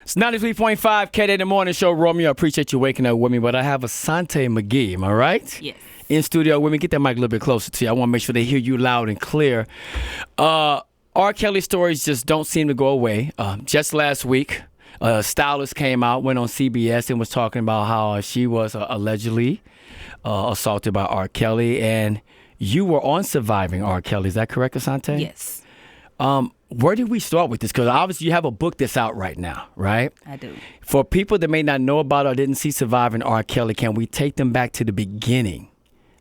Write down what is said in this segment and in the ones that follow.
It's 93.5 K Day the Morning Show. Romeo, I appreciate you waking up with me, but I have Asante McGee. Am I right? Yes. In studio with me. Get that mic a little bit closer to you. I want to make sure they hear you loud and clear. R. Kelly stories just don't seem to go away. Just last week, a stylist came out, went on CBS and was talking about how she was allegedly assaulted by R. Kelly, and you were on Surviving R. Kelly. Is that correct, Asante? Yes. Where did we start with this? Because obviously you have a book that's out right now, right? I do. For people that may not know about or didn't see Surviving R. Kelly, can we take them back to the beginning?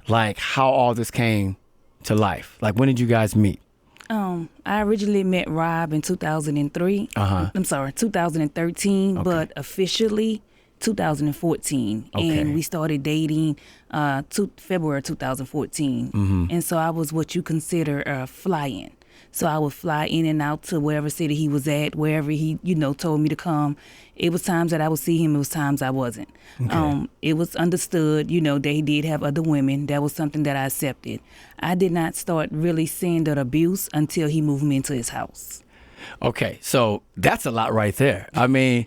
Like how all this came to life? Like when did you guys meet? I originally met Rob in 2003. I'm sorry, 2013, Okay. but officially 2014. Okay. And we started dating February 2014. And so I was what you consider a fly-in. So I would fly in and out to wherever city he was at, wherever he, told me to come. It was times that I would see him. It was times I wasn't. Okay. It was understood, that he did have other women. That was something that I accepted. I did not start really seeing that abuse until he moved me into his house. Okay, so that's a lot right there. I mean,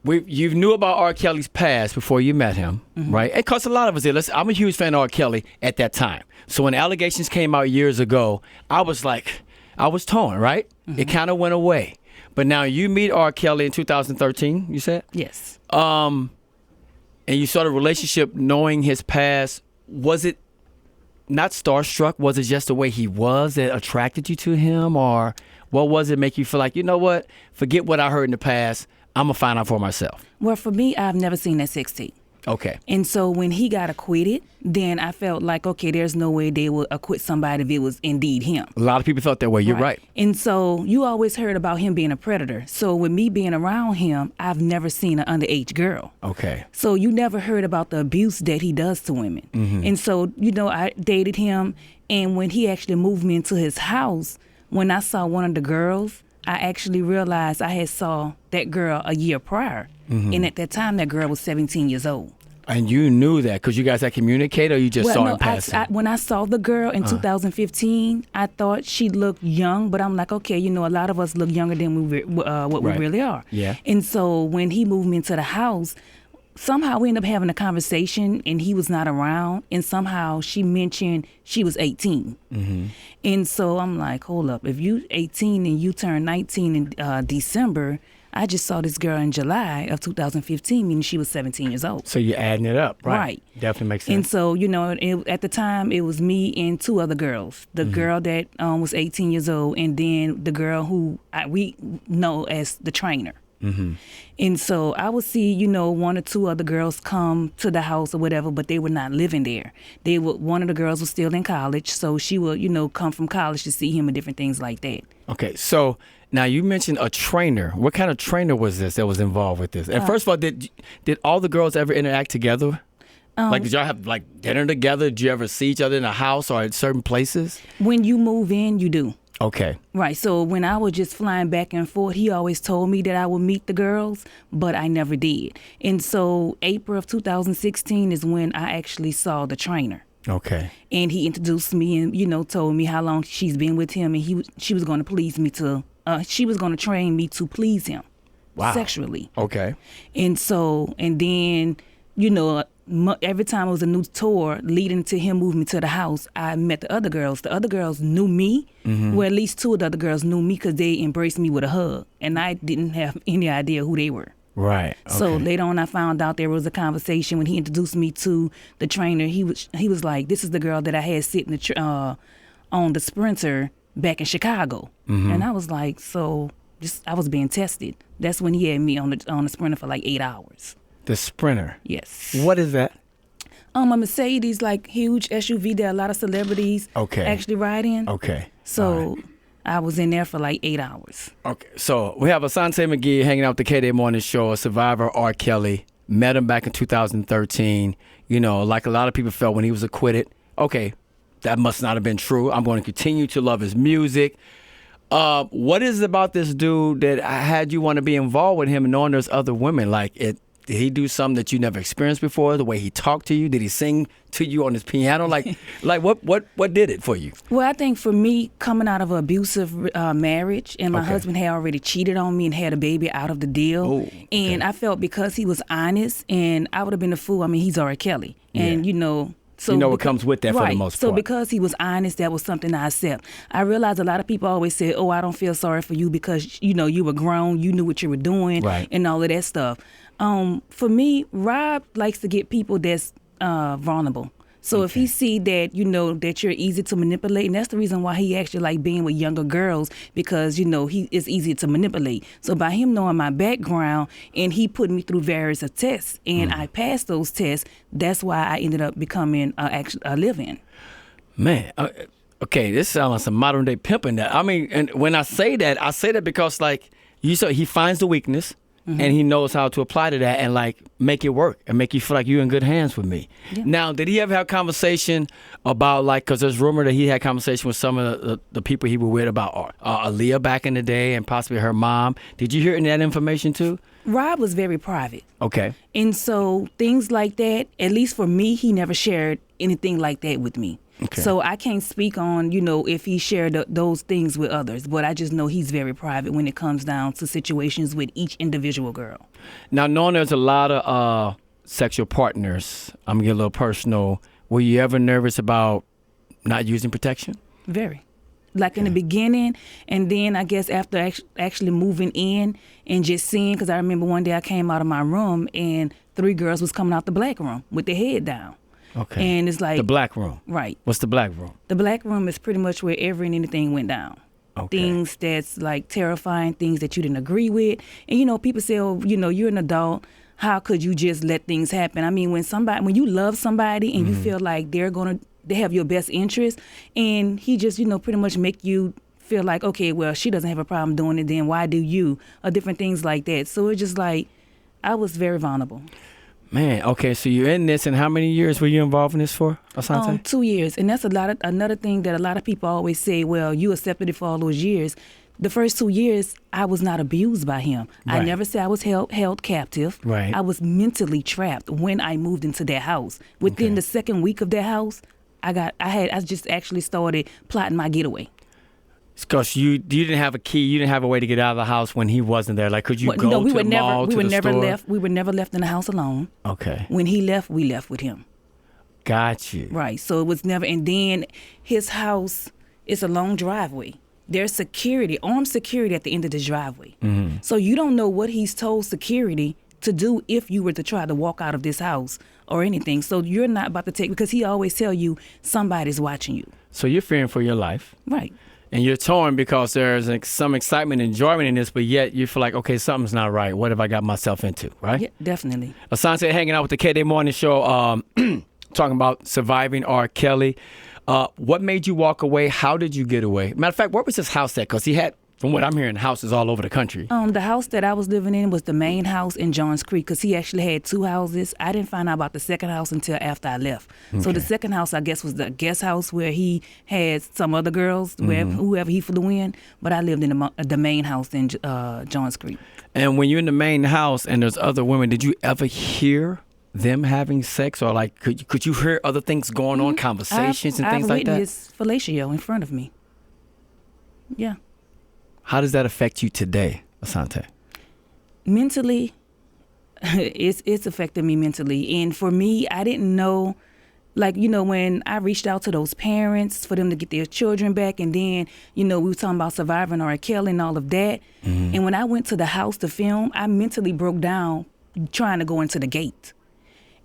you knew about R. Kelly's past before you met him, right? Because a lot of us did. I'm a huge fan of R. Kelly at that time. So when allegations came out years ago, I was torn, right? It kind of went away. But now you meet R. Kelly in 2013, you said? Yes. And you started a relationship knowing his past. Was it not starstruck? Was it just the way he was that attracted you to him? Or what was it make you feel like, you know what? Forget what I heard in the past. I'm going to find out for myself. Well, for me, I've never seen that sex tape. Okay. And so when he got acquitted, then I felt like, okay, there's no way they would acquit somebody if it was indeed him. A lot of people felt that way. You're right. And so you always heard about him being a predator. So with me being around him, I've never seen an underage girl. Okay. So you never heard about the abuse that he does to women. And so, I dated him. And when he actually moved me into his house, when I saw one of the girls, I actually realized I had saw that girl a year prior. And at that time, that girl was 17 years old. And you knew that because you guys had communicated, or you just saw him passing? When I saw the girl in 2015, I thought she looked young, but I'm like, okay, a lot of us look younger than we really are. Yeah. And so when he moved me into the house, somehow we ended up having a conversation and he was not around, and somehow she mentioned she was 18. And so I'm like, hold up, if you 18 and you turn 19 in December, I just saw this girl in July of 2015, meaning she was 17 years old. So you're adding it up, right? Right. Definitely makes sense. And so, at the time, it was me and two other girls. The girl that was 18 years old, and then the girl who we know as the trainer. And so I would see, one or two other girls come to the house or whatever, but they were not living there. One of the girls was still in college, so she would, come from college to see him and different things like that. Okay, so now you mentioned a trainer. What kind of trainer was this that was involved with this? And first of all, did all the girls ever interact together? Did y'all have dinner together? Did you ever see each other in a house or at certain places? When you move in, you do. Okay. Right. So when I was just flying back and forth, he always told me that I would meet the girls, but I never did. And so April of 2016 is when I actually saw the trainer. Okay. And he introduced me and, told me how long she's been with him, and she was going to please me she was going to train me to please him. Wow. Sexually. Okay. And then, every time it was a new tour leading to him moving me to the house, I met the other girls. The other girls knew me. Well, at least two of the other girls knew me because they embraced me with a hug. And I didn't have any idea who they were. Right. Okay. So later on, I found out there was a conversation when he introduced me to the trainer. He was like, this is the girl that I had sitting on the Sprinter back in Chicago. And I was like, I was being tested. That's when he had me on the Sprinter for 8 hours. The Sprinter. Yes. What is that? A Mercedes, huge SUV that a lot of celebrities actually ride in. Okay. So I was in there for 8 hours. Okay. So we have Asante McGee hanging out with the K Day Morning Show, a survivor, R. Kelly. Met him back in 2013. Like a lot of people felt when he was acquitted. Okay, that must not have been true. I'm going to continue to love his music. What is it about this dude that had you want to be involved with him, knowing there's other women? Did he do something that you never experienced before? The way he talked to you? Did he sing to you on his piano? Like what did it for you? Well, I think for me, coming out of an abusive marriage, and my husband had already cheated on me and had a baby out of the deal, and I felt because he was honest, and I would have been a fool. I mean, he's R.Kelly, and So what comes with that for the most part. So because he was honest, that was something I accept. I realized a lot of people always say, "Oh, I don't feel sorry for you because you were grown, you knew what you were doing, and all of that stuff." For me, Rob likes to get people that's vulnerable. So if he see that that you're easy to manipulate, and that's the reason why he actually like being with younger girls, because he is easy to manipulate. So by him knowing my background and he put me through various tests and I passed those tests, that's why I ended up becoming a live-in. Man, okay, this sounds like some modern day pimping. That I mean, and when I say that because like you said, he finds the weakness. And he knows how to apply to that and like make it work and make you feel like you're in good hands with me. Yeah. Now, did he ever have conversation about like, because there's rumor that he had conversation with some of the people he was with about Aaliyah back in the day and possibly her mom. Did you hear any of that information too? Rob was very private. Okay. And so things like that, at least for me, he never shared anything like that with me. Okay. So I can't speak on, if he shared those things with others, but I just know he's very private when it comes down to situations with each individual girl. Now, knowing there's a lot of sexual partners, I'm going to get a little personal. Were you ever nervous about not using protection? Very. Like in the beginning, and then I guess after actually moving in and just seeing, because I remember one day I came out of my room and 3 girls was coming out the black room with their head down. Okay. And it's like... The black room. Right. What's the black room? The black room is pretty much where every and anything went down. Okay. Things that's like terrifying, things that you didn't agree with. And, people say, oh, you're an adult. How could you just let things happen? I mean, when you love somebody and you feel like they have your best interest, and he just, pretty much make you feel like, okay, well, she doesn't have a problem doing it, then why do you? Or different things like that. So it's just like, I was very vulnerable. Man, okay, so you're in this, and how many years were you involved in this for, Asante? 2 years, and that's another thing that a lot of people always say, well, you accepted it for all those years. The first 2 years, I was not abused by him. Right. I never said I was held captive. Right. I was mentally trapped when I moved into that house. Within the second week of that house, I just actually started plotting my getaway. Because you didn't have a key, you didn't have a way to get out of the house when he wasn't there. Like, could you go to the mall, to the store? We were never left in the house alone. Okay. When he left, we left with him. Got you. Right. So it was never. And then his house is a long driveway. There's security, armed security at the end of the driveway. Mm-hmm. So you don't know what he's told security to do if you were to try to walk out of this house or anything. So you're not about to because he always tell you somebody's watching you. So you're fearing for your life. Right. And you're torn because there's some excitement and enjoyment in this, but yet you feel like, okay, something's not right. What have I got myself into, right? Yeah, definitely. Asante hanging out with the K-Day Morning Show, talking about surviving R. Kelly. What made you walk away? How did you get away? Matter of fact, where was his house at? Because he had, from what I'm hearing, houses all over the country. The house that I was living in was the main house in Johns Creek, because he actually had 2 houses. I didn't find out about the second house until after I left. Okay. So the second house, I guess, was the guest house where he had some other girls, whoever he flew in. But I lived in the main house in Johns Creek. And when you're in the main house and there's other women, did you ever hear them having sex, or like could you hear other things going on, conversations and things like that? I've witnessed fellatio in front of me. Yeah. How does that affect you today, Asante? Mentally, it's affected me mentally. And for me, I didn't know, when I reached out to those parents for them to get their children back, and then, we were talking about surviving R. Kelly and all of that. Mm-hmm. And when I went to the house to film, I mentally broke down trying to go into the gate.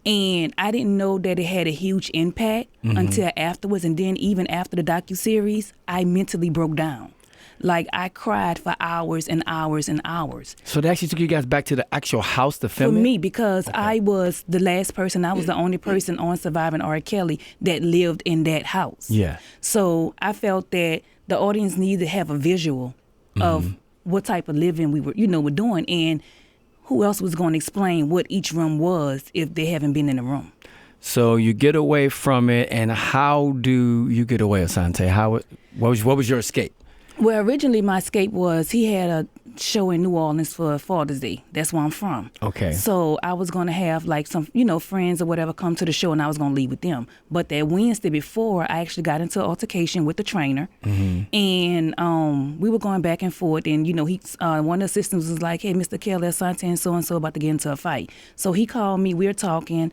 And I didn't know that it had a huge impact until afterwards. And then even after the docuseries, I mentally broke down. Like, I cried for hours and hours and hours. So they actually took you guys back to the actual house to film it? For me, because I was the last person. I was the only person on Surviving R. Kelly that lived in that house. Yeah. So I felt that the audience needed to have a visual of what type of living we were, were doing. And who else was going to explain what each room was if they haven't been in the room? So you get away from it, and how do you get away, Asante? What was your escape? Well, originally my escape was he had show in New Orleans for Father's Day. That's where I'm from. Okay. So I was going to have like some, friends or whatever come to the show, and I was going to leave with them. But that Wednesday before, I actually got into an altercation with the trainer, and we were going back and forth. And one of the assistants was like, "Hey, Mr. Kelly, Asante and so about to get into a fight." So he called me. We're talking.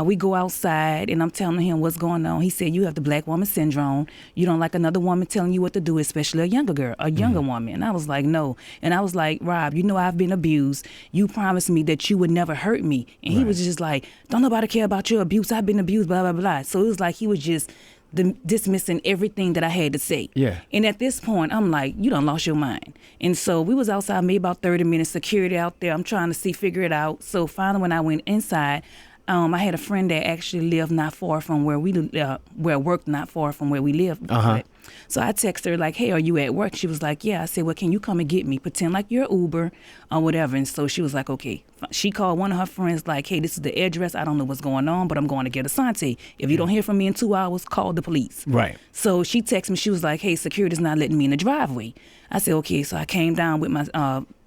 We go outside, and I'm telling him what's going on. He said, "You have the black woman syndrome. You don't like another woman telling you what to do, especially a younger girl, a younger woman." And I was like, "No." And I was like, "Rob, I've been abused. You promised me that you would never hurt me." And he was just like, "Don't nobody care about your abuse. I've been abused, blah, blah, blah." So it was like he was just dismissing everything that I had to say. Yeah. And at this point, I'm like, "You done lost your mind." And so we was outside maybe about 30 minutes, security out there. I'm trying to figure it out. So finally, when I went inside, I had a friend that actually lived not far from where we worked not far from where we lived. So I texted her like, "Hey, are you at work?" She was like, "Yeah." I said, "Well, can you come and get me? Pretend like you're Uber or whatever." And so she was like, "Okay." She called one of her friends like, "Hey, this is the address. I don't know what's going on, but I'm going to get Asante. If you don't hear from me in 2 hours, call the police." Right. So she texted me. She was like, "Hey, security's not letting me in the driveway." I said, "Okay." So I came down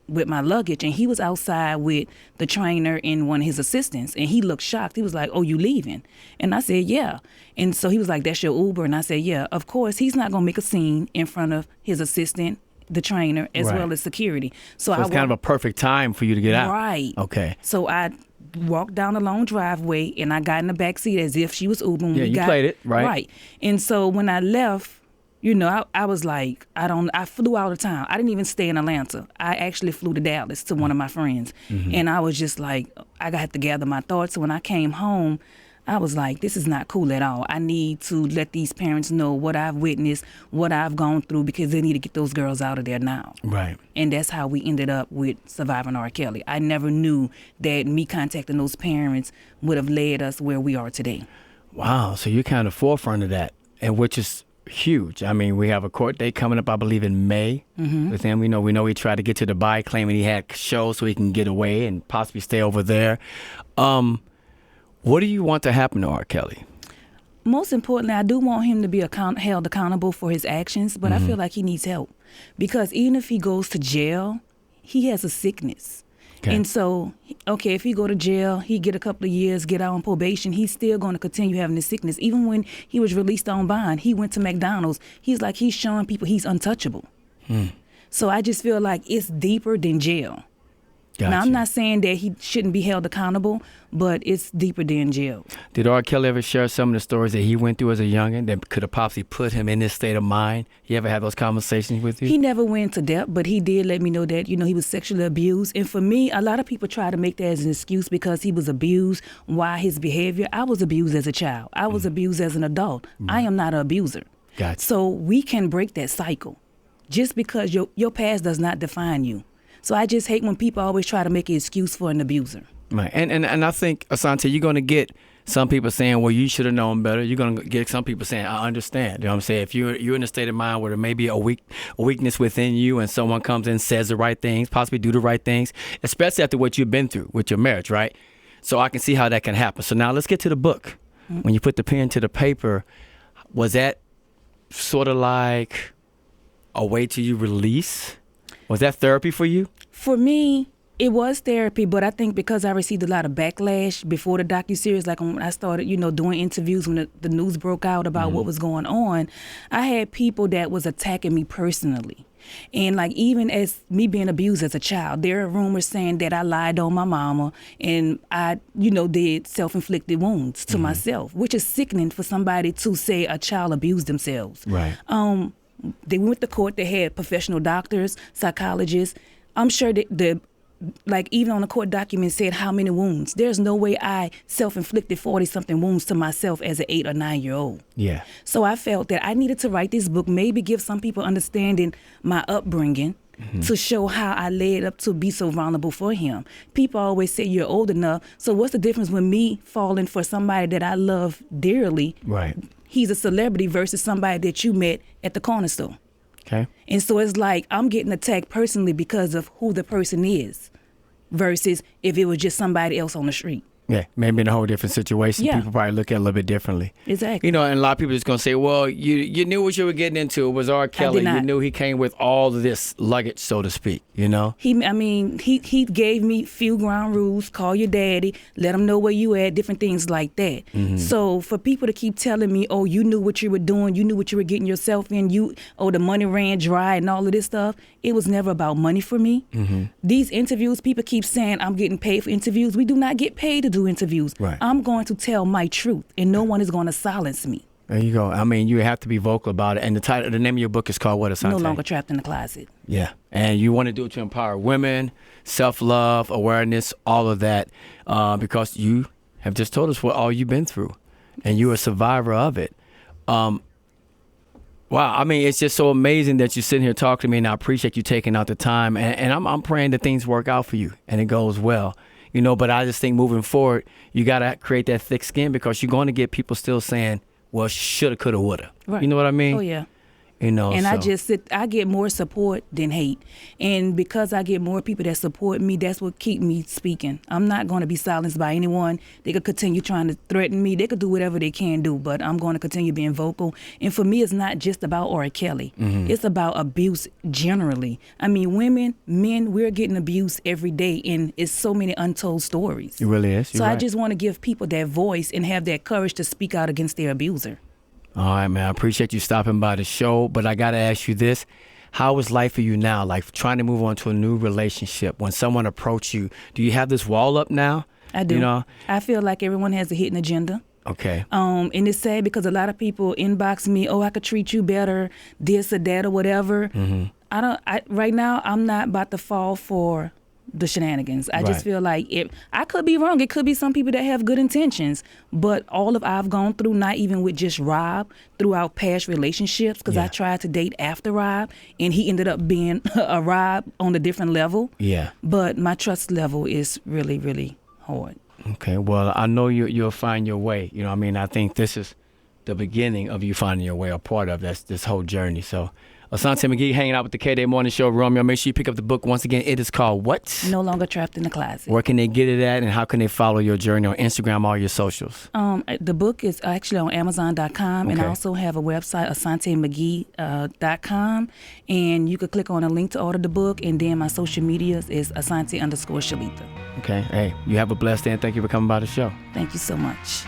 with my luggage, and he was outside with the trainer and one of his assistants, and he looked shocked. He was like, "Oh, you leaving?" And I said, "Yeah." And so he was like, "That's your Uber?" And I said, "Yeah." Of course, he's not gonna make a scene in front of his assistant, the trainer, as well as security. So it's kind of a perfect time for you to get out. Right. Okay. So I walked down the long driveway, and I got in the back seat as if she was Ubering. Yeah, you played it, right? Right. And so when I left, I was like, I flew out of town. I didn't even stay in Atlanta. I actually flew to Dallas to one of my friends. And I was just like, I got to gather my thoughts. So when I came home, I was like, this is not cool at all. I need to let these parents know what I've witnessed, what I've gone through, because they need to get those girls out of there now. Right. And that's how we ended up with surviving R. Kelly. I never knew that me contacting those parents would have led us where we are today. Wow. So you're kind of forefront of that, and which is huge. I mean, we have a court date coming up, I believe, in May with him. We know he tried to get to Dubai, claiming he had shows so he can get away and possibly stay over there. What do you want to happen to R. Kelly? Most importantly, I do want him to be held accountable for his actions, but I feel like he needs help, because even if he goes to jail, he has a sickness. Okay. And so, if he go to jail, he get a couple of years, get out on probation, he's still going to continue having the sickness. Even when he was released on bond, he went to McDonald's. He's showing people he's untouchable. So I just feel like it's deeper than jail. Gotcha. Now, I'm not saying that he shouldn't be held accountable, but it's deeper than jail. Did R. Kelly ever share some of the stories that he went through as a youngin' that could have possibly put him in this state of mind? He ever had those conversations with you? He never went into depth, but he did let me know that, he was sexually abused. And for me, a lot of people try to make that as an excuse because he was abused. Why his behavior? I was abused as a child. I was abused as an adult. I am not an abuser. Gotcha. So we can break that cycle. Just because your past does not define you. So I just hate when people always try to make an excuse for an abuser. Right. And I think, Asante, you're going to get some people saying, well, you should have known better. You're going to get some people saying, I understand. You know what I'm saying? If you're in a state of mind where there may be a weakness within you and someone comes in, says the right things, possibly do the right things, especially after what you've been through with your marriage, right? So I can see how that can happen. So now let's get to the book. When you put the pen to the paper, was that sort of like a way to you release? Was that therapy for you? For me, it was therapy, but I think because I received a lot of backlash before the docuseries, like when I started, doing interviews when the news broke out about what was going on, I had people that was attacking me personally. And even as me being abused as a child, there are rumors saying that I lied on my mama and I, did self-inflicted wounds to myself, which is sickening for somebody to say a child abused themselves. Right. They went to court. They had professional doctors, psychologists. I'm sure that even on the court document said how many wounds. There's no way I self-inflicted 40-something wounds to myself as an 8 or 9-year-old. Yeah. So I felt that I needed to write this book, maybe give some people understanding my upbringing to show how I led up to be so vulnerable for him. People always say you're old enough. So what's the difference with me falling for somebody that I love dearly? Right. He's a celebrity versus somebody that you met at the corner store. Okay. And so it's like I'm getting attacked personally because of who the person is versus if it was just somebody else on the street. Yeah, maybe in a whole different situation. Yeah. People probably look at it a little bit differently. Exactly. You know, and a lot of people just going to say, well, you knew what you were getting into. It was R. Kelly. not. You knew he came with all of this luggage, so to speak, you know? He gave me few ground rules. Call your daddy, let him know where you at, different things like that. Mm-hmm. So for people to keep telling me, oh, you knew what you were doing, you knew what you were getting yourself in, the money ran dry and all of this stuff, it was never about money for me. Mm-hmm. These interviews, people keep saying I'm getting paid for interviews. We do not get paid to do interviews. Right. I'm going to tell my truth, and no one is going to silence me. There you go. I mean, you have to be vocal about it. And the name of your book is called what, Asante? No longer trapped in the closet. Yeah. And you want to do it to empower women, self-love, awareness, all of that, because you have just told us what all you've been through, and you're a survivor of it. Wow. I mean, it's just so amazing that you're sitting here talking to me, and I appreciate you taking out the time. And I'm praying that things work out for you and it goes well. You know, but I just think moving forward, you got to create that thick skin, because you're going to get people still saying, well, shoulda, coulda, woulda. Right. You know what I mean? Oh, yeah. You know, and so. I get more support than hate. And because I get more people that support me, that's what keep me speaking. I'm not going to be silenced by anyone. They could continue trying to threaten me. They could do whatever they can do, but I'm going to continue being vocal. And for me, it's not just about r.kelly. Mm-hmm. It's about abuse generally. I mean, women, men, we're getting abused every day, and it's so many untold stories. It really is. You're so right. I just want to give people that voice and have that courage to speak out against their abuser. All right, man. I appreciate you stopping by the show, but I got to ask you this. How is life for you now? Like trying to move on to a new relationship. When someone approaches you, do you have this wall up now? I do. You know? I feel like everyone has a hidden agenda. Okay. And it's sad because a lot of people inbox me, oh, I could treat you better, this or that or whatever. Mm-hmm. Right now, I'm not about to fall for the shenanigans. I Right. just feel like I could be wrong. It could be some people that have good intentions, but all of I've gone through, not even with just Rob, throughout past relationships, because Yeah. I tried to date after Rob, and he ended up being a Rob on a different level. Yeah. But my trust level is really, really hard. Okay. Well, I know you'll find your way. You know what I mean? I think this is the beginning of you finding your way, or part of this whole journey. So, Asante McGee hanging out with the K-Day Morning Show. Romeo, make sure you pick up the book. Once again, it is called what? No Longer Trapped in the Closet. Where can they get it at, and how can they follow your journey on Instagram, all your socials? The book is actually on Amazon.com, and I Okay. also have a website, AsanteMcGee.com, and you could click on a link to order the book, and then my social medias is Asante_Shalita. Okay. Hey, you have a blessed day, and thank you for coming by the show. Thank you so much.